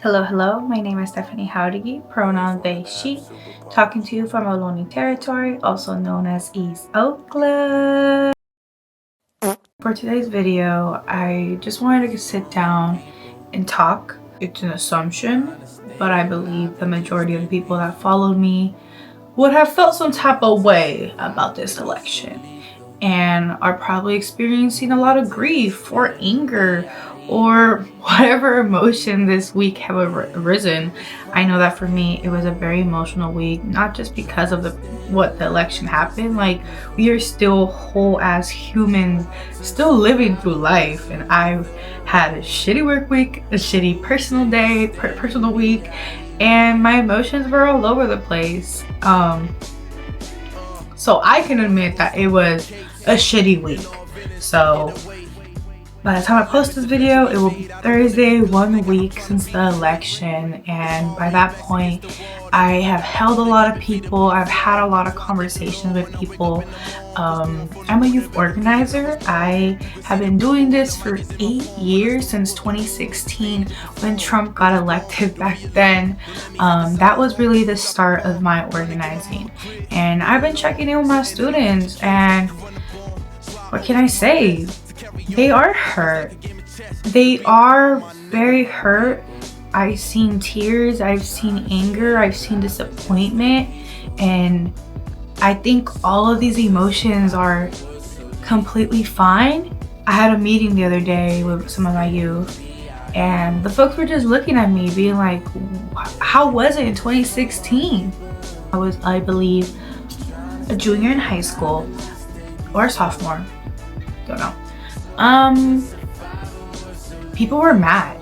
Hello, my name is Stephanie Howdy, pronoun they, she, talking to you from Ohlone territory, also known as East Oakland. For today's video, I just wanted to sit down and talk. It's an assumption, but I believe the majority of the people that followed me would have felt some type of way about this election and are probably experiencing a lot of grief or anger or whatever emotion this week have arisen. I know that for me it was a very emotional week, not just because of what the election happened. Like, we are still whole as humans, still living through life, and I've had a shitty work week, a shitty personal week, and my emotions were all over the place. So I can admit that it was a shitty week. So by the time I post this video, it will be Thursday, 1 week since the election, and by that point I have held a lot of people, I've had a lot of conversations with people. I'm a youth organizer. I have been doing this for 8 years, since 2016 when Trump got elected. Back then, that was really the start of my organizing, and I've been checking in with my students, and what can I say? They are hurt. They are very hurt. I've seen tears, I've seen anger, I've seen disappointment, and I think all of these emotions are completely fine. I had a meeting the other day with some of my youth, and the folks were just looking at me being like, how was it in 2016? I was, I believe, a junior in high school or a sophomore, don't know. People were mad.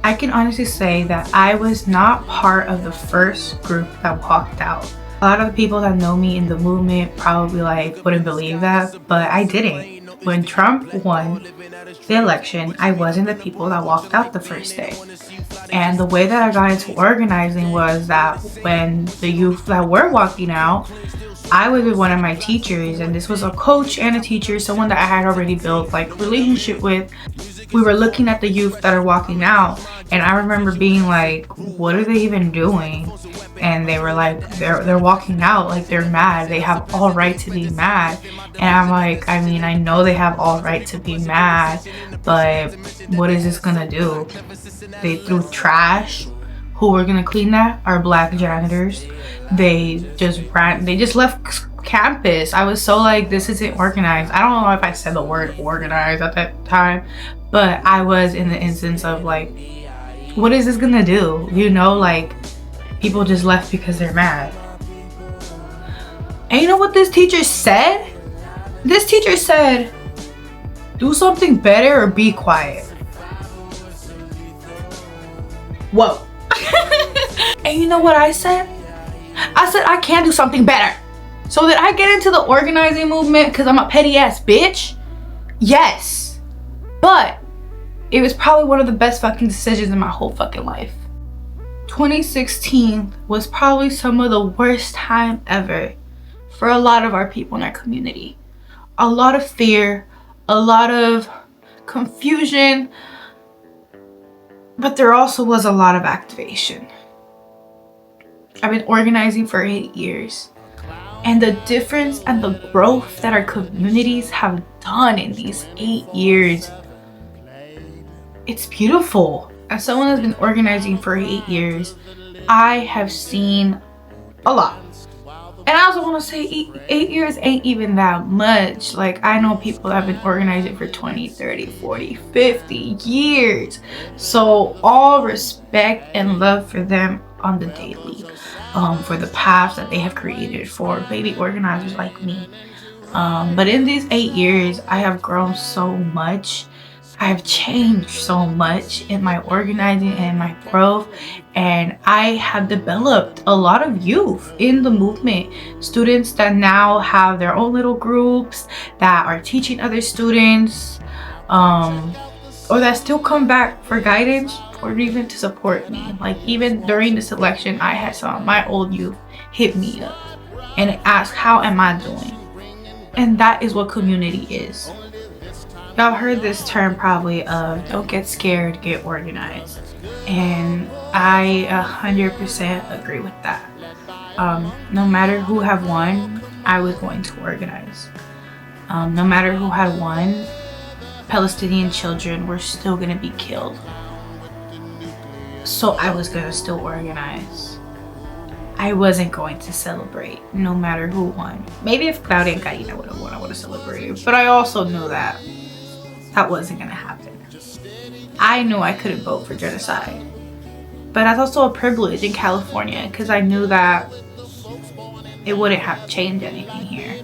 I can honestly say that I was not part of the first group that walked out. A lot of the people that know me in the movement probably wouldn't believe that, but I didn't. When Trump won the election, I wasn't the people that walked out the first day. And the way that I got into organizing was that when the youth that were walking out, I was with one of my teachers, and this was a coach and a teacher, someone that I had already built relationship with. We were looking at the youth that are walking out, and I remember being like, what are they even doing? And they were like, they're walking out, like they're mad, they have all right to be mad. And I'm like, I mean, I know they have all right to be mad, but what is this gonna do? They threw trash. Who were gonna clean that? Our black janitors. They just left campus. I was so like, this isn't organized. I don't know if I said the word organized at that time, but I was in the instance of like, what is this gonna do? You know, like, people just left because they're mad. And you know what this teacher said? This teacher said, do something better or be quiet. Whoa. And you know what I said? I said I can do something better. So did I get into the organizing movement because I'm a petty ass bitch? Yes. But it was probably one of the best fucking decisions in my whole fucking life. 2016 was probably some of the worst time ever for a lot of our people in our community. A lot of fear, a lot of confusion, but there also was a lot of activation. I've been organizing for 8 years, and the difference and the growth that our communities have done in these 8 years, it's beautiful. As someone that's been organizing for 8 years, I have seen a lot. And I also want to say 8 years ain't even that much. Like, I know people that have been organizing for 20, 30, 40, 50 years. So all respect and love for them on the daily, for the paths that they have created for baby organizers like me. But in these 8 years, I have grown so much. I have changed so much in my organizing and my growth, and I have developed a lot of youth in the movement. Students that now have their own little groups, that are teaching other students, or that still come back for guidance or even to support me. Like, even during this election, I had some of my old youth hit me up and ask, how am I doing? And that is what community is. Y'all heard this term probably of don't get scared, get organized. And I 100% agree with that. No matter who have won, I was going to organize. No matter who had won, Palestinian children were still going to be killed. So I was going to still organize. I wasn't going to celebrate no matter who won. Maybe if Claudia and Gallina would have won, I would have celebrated. But I also knew that that wasn't going to happen. I knew I couldn't vote for genocide. But that's also a privilege in California because I knew that it wouldn't have changed anything here.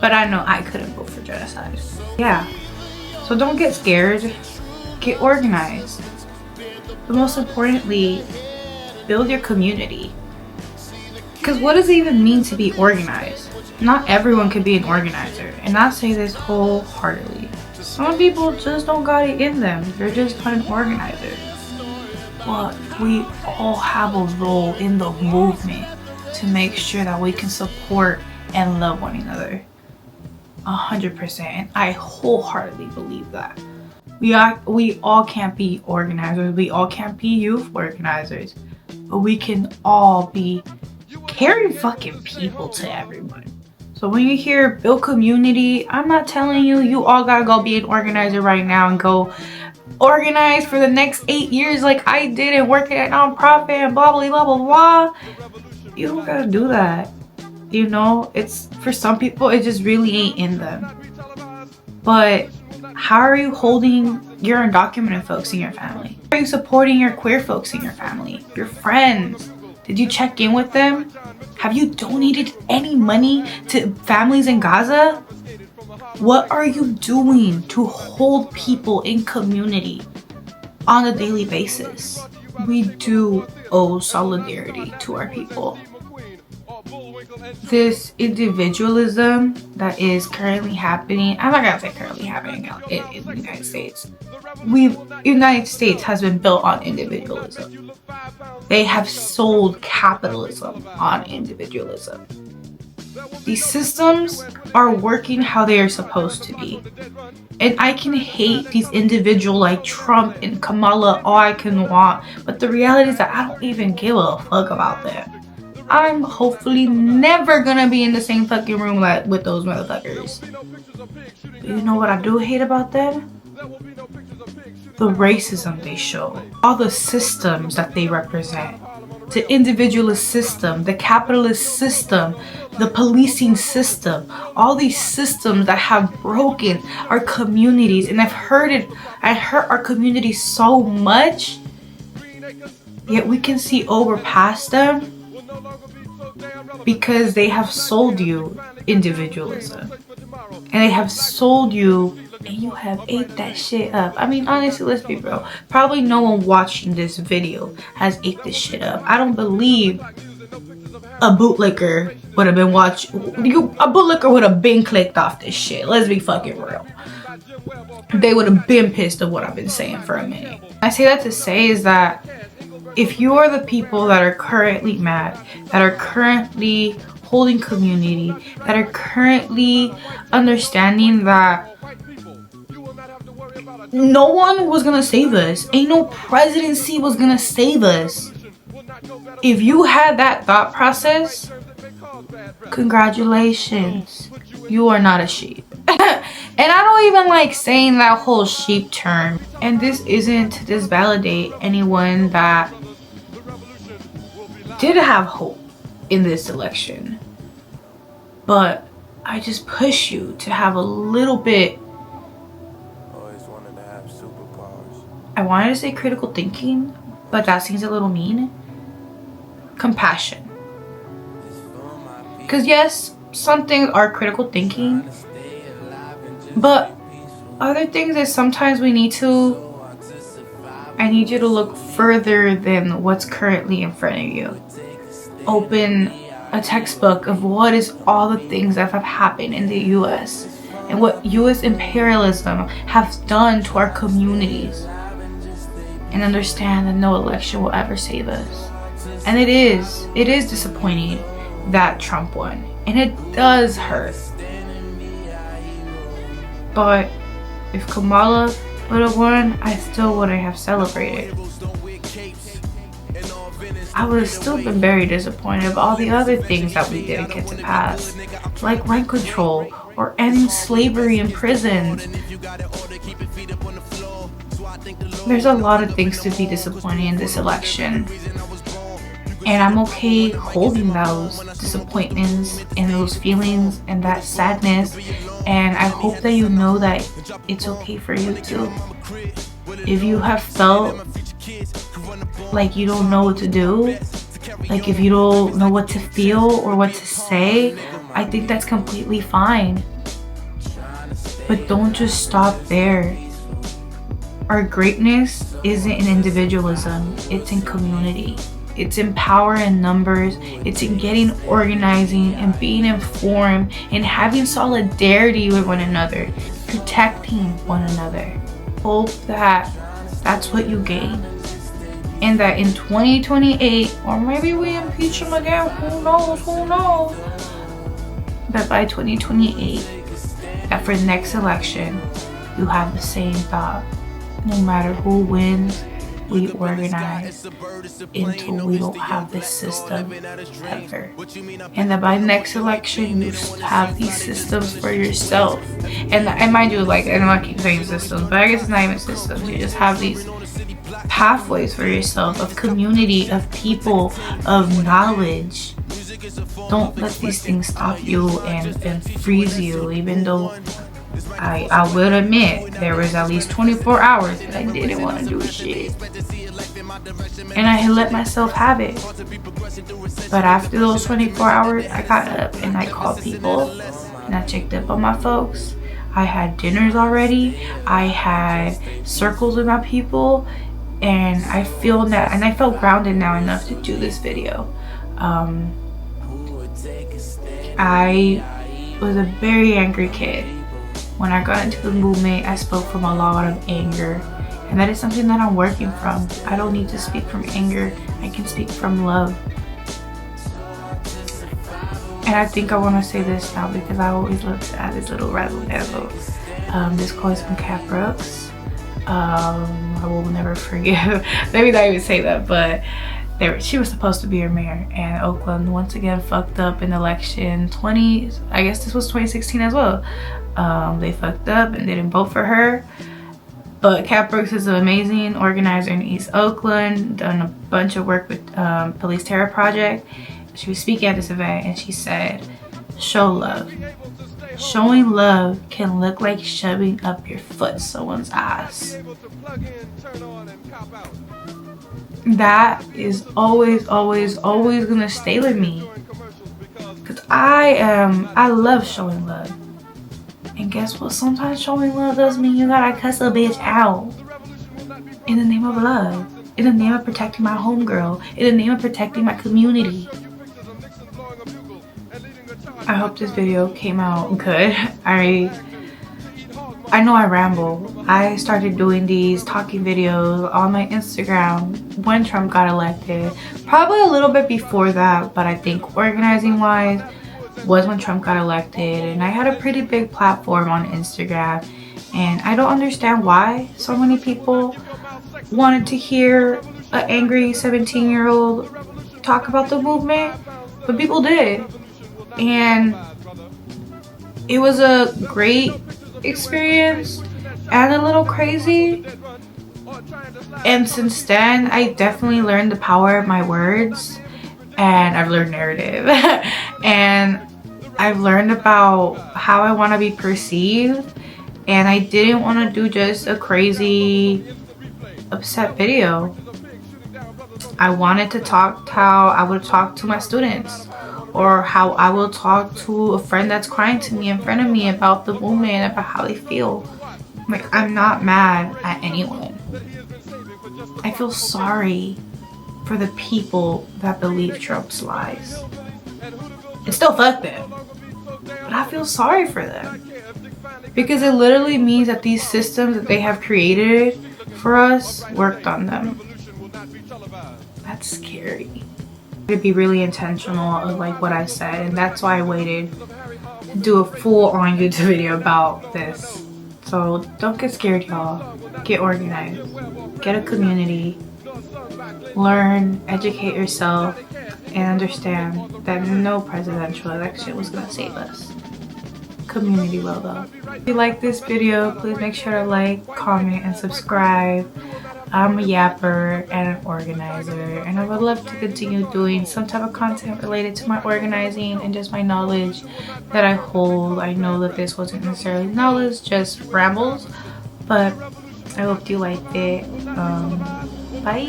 But I know I couldn't vote for genocide. Yeah. So don't get scared. Get organized. But most importantly, build your community. Because what does it even mean to be organized? Not everyone can be an organizer. And I say this wholeheartedly. Some people just don't got it in them. They're just not an organizer. But we all have a role in the movement to make sure that we can support and love one another. 100%. And I wholeheartedly believe that. We all can't be organizers. We all can't be youth organizers. But we can all be caring fucking people to everyone. So when you hear build community, I'm not telling you all gotta go be an organizer right now and go organize for the next 8 years like I did and work at a nonprofit and blah blah blah blah blah. You don't gotta do that. You know, it's for some people it just really ain't in them. But how are you holding your undocumented folks in your family? How are you supporting your queer folks in your family? Your friends? Did you check in with them? Have you donated any money to families in Gaza? What are you doing to hold people in community on a daily basis? We do owe solidarity to our people. This individualism that is currently happening, I'm not gonna say currently happening in the United States. United States has been built on individualism. They have sold capitalism on individualism. These systems are working how they are supposed to be. And I can hate these individuals like Trump and Kamala all I can want, but the reality is that I don't even give a fuck about them. I'm hopefully never gonna be in the same fucking room with those motherfuckers. But you know what I do hate about them? The racism they show. All the systems that they represent. The individualist system, the capitalist system, the policing system. All these systems that have broken our communities and I've hurt our communities so much. Yet we can see over past them. Because they have sold you individualism. And they have sold you and you have ate that shit up. I mean, honestly, let's be real. Probably no one watching this video has ate this shit up. I don't believe a bootlicker would have been a bootlicker would have been clicked off this shit. Let's be fucking real. They would have been pissed at what I've been saying for a minute. I say that to say is that if you are the people that are currently mad, that are currently holding community, that are currently understanding that no one was gonna save us, ain't no presidency was gonna save us. If you had that thought process, congratulations, you are not a sheep. And I don't even like saying that whole sheep term. And this isn't to disvalidate anyone that did have hope in this election. But I just push you to have a little bit. I wanted to say critical thinking, but that seems a little mean. Compassion. Because yes, some things are critical thinking, but other things is sometimes I need you to look further than what's currently in front of you. Open a textbook of what is all the things that have happened in the US and what US imperialism has done to our communities, and understand that no election will ever save us. And it is disappointing that Trump won, and it does hurt. But if Kamala but a one I still wouldn't have celebrated. I would have still been very disappointed of all the other things that we didn't get to pass, like rent control or ending slavery in prisons. There's a lot of things to be disappointed in this election. And I'm okay holding those disappointments and those feelings and that sadness. And I hope that you know that it's okay for you too. If you have felt like you don't know what to do, like if you don't know what to feel or what to say, I think that's completely fine. But don't just stop there. Our greatness isn't in individualism, it's in community. It's in power and numbers. It's in getting organizing and being informed and having solidarity with one another, protecting one another. Hope that that's what you gain. And that in 2028, or maybe we impeach him again, who knows, that by 2028, that for the next election, you have the same thought. No matter who wins, we organize until we don't have this system ever. And that by next election, you have these systems for yourself. And mind you, like, I'm not keep saying systems, but I guess it's not even systems. You just have these pathways for yourself of community, of people, of knowledge. Don't let these things stop you and freeze you, even though I will admit there was at least 24 hours that I didn't want to do shit. And I let myself have it. But after those 24 hours, I got up and I called people and I checked up on my folks. I had dinners already. I had circles with my people. And I feel that, and I felt grounded now enough to do this video. I was a very angry kid. When I got into the movement, I spoke from a lot of anger. And that is something that I'm working from. I don't need to speak from anger. I can speak from love. And I think I want to say this now because I always love to add this little razzle dazzle. This quote is from Cat Brooks. I will never forgive. Maybe not even say that, but she was supposed to be our mayor, and Oakland once again fucked up in election 20. I guess this was 2016 as well. They fucked up and didn't vote for her. But Cat Brooks is an amazing organizer in East Oakland, done a bunch of work with Police Terror Project. She was speaking at this event and she said, "Show love. Showing love can look like shoving up your foot someone's ass." That is always gonna stay with me. Cause I love showing love. And guess what? Sometimes showing love does mean you gotta cuss a bitch out. In the name of love. In the name of protecting my homegirl. In the name of protecting my community. I hope this video came out good. I know I ramble. I started doing these talking videos on my Instagram when Trump got elected. Probably a little bit before that, but I think organizing wise was when Trump got elected. And I had a pretty big platform on Instagram. And I don't understand why so many people wanted to hear an angry 17-year-old talk about the movement, but people did. And it was a great experience and a little crazy. And since then, I definitely learned the power of my words, and I've learned narrative. And I've learned about how I want to be perceived. And I didn't want to do just a crazy upset video. I wanted to talk how I would talk to my students, or how I will talk to a friend that's crying to me in front of me about the movement, about how they feel. Like, I'm not mad at anyone. I feel sorry for the people that believe Trump's lies. And still fuck them. But I feel sorry for them. Because it literally means that these systems that they have created for us worked on them. That's scary. To be really intentional of like what I said, and that's why I waited to do a full on YouTube video about this. So So don't get scared, y'all. Get organized. Get a community. Learn, educate yourself, and understand that no presidential election was going to save us. Community will though. If you like this video, please make sure to like, comment, and subscribe. I'm a yapper and an organizer, and I would love to continue doing some type of content related to my organizing and just my knowledge that I hold. I know that this wasn't necessarily knowledge, just rambles, but I hope you liked it. Bye.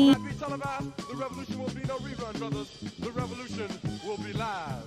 The revolution will be no rerun, brothers. The revolution will be live.